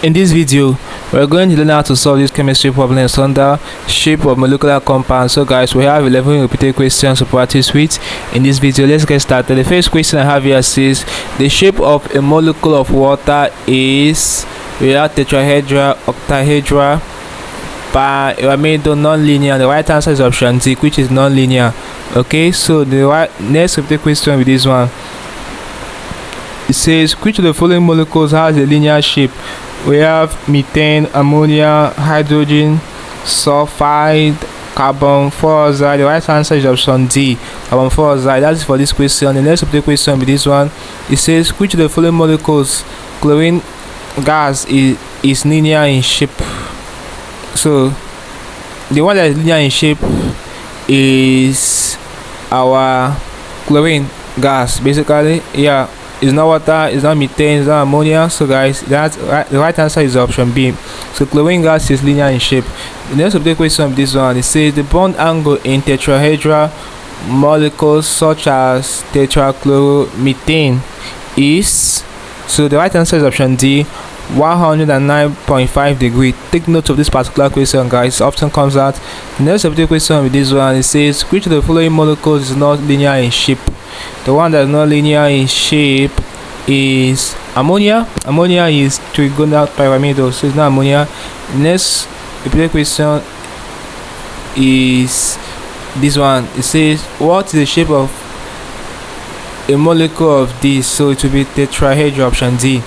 In this video, we're going to learn how to solve these chemistry problems under shape of molecular compounds. So guys, we have 11 repeated questions to practice with. In this video, let's get started. The first question I have here says the shape of a molecule of water is without tetrahedra, octahedra, pyramidal, non-linear. The right answer is option D, which is non-linear. Okay, so the next repeated question with this one, it says which of the following molecules has a linear shape? We have methane, ammonia, hydrogen sulfide, carbon dioxide. The right answer is option D, carbon dioxide. That's for this question. The next question with this one, it says which of the following molecules chlorine gas is linear in shape? So the one that is linear in shape is our chlorine gas, basically. Yeah, it's not water, it's not methane, it's not ammonia. So guys, that's right. The right answer is option B. So chlorine gas is linear in shape. The next question of this one, it says the bond angle in tetrahedral molecules such as tetrachloromethane is, so the right answer is option D, 109.5 degree. Take note of this particular question, guys. Often comes out. The next question with this one, it says which of the following molecules is not linear in shape? The one that is not linear in shape is ammonia. Ammonia is trigonal pyramidal, so it's not ammonia. The next question is this one. It says what is the shape of a molecule of this? So it will be tetrahedral, option D.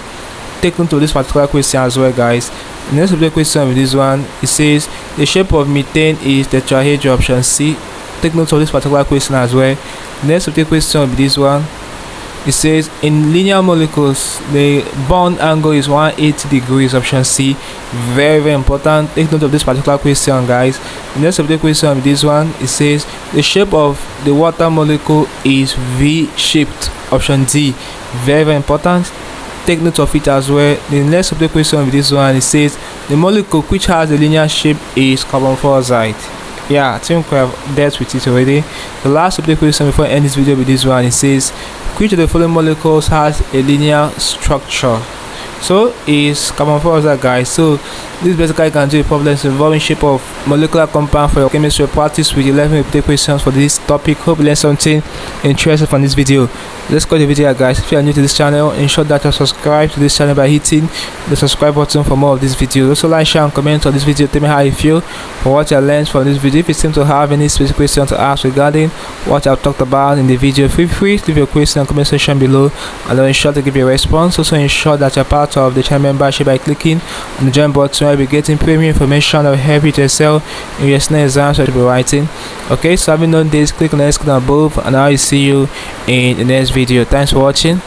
Take note of this particular question as well, guys. The next question with this one, it says the shape of methane is tetrahedral, option C. Take note of this particular question as well. The next question with this one, it says in linear molecules the bond angle is 180 degrees, option C. Very important. Take note of this particular question, guys. The next question with this one, it says the shape of the water molecule is V-shaped, option D. Very important. Take note of it as well. The next question with this one, it says the molecule which has a linear shape is carbon dioxide. Yeah, I think we have dealt with it already. The last question before I end this video with this one, it says which of the following molecules has a linear structure? So is carbon dioxide, guys. So this basically can do problems involving shape of molecular compound for your chemistry practice with 11 repeated questions for this topic. Hope you learned something interesting from this video. Let's go to the video, guys. If you are new to this channel, ensure that you subscribe to this channel by hitting the subscribe button for more of these videos. Also like, share and comment on this video. Tell me how you feel for what you learned from this video. If you seem to have any specific question to ask regarding what I've talked about in the video, feel free to leave your question in the comment section below and I'll ensure to give you a response. Also ensure that you're part of the channel membership by clicking on the join button. I'll be getting premium information that will help you to excel in your next exams that you'll be writing. Okay, so having done this, click on the screen above and I'll see you in the next video. Thanks for watching.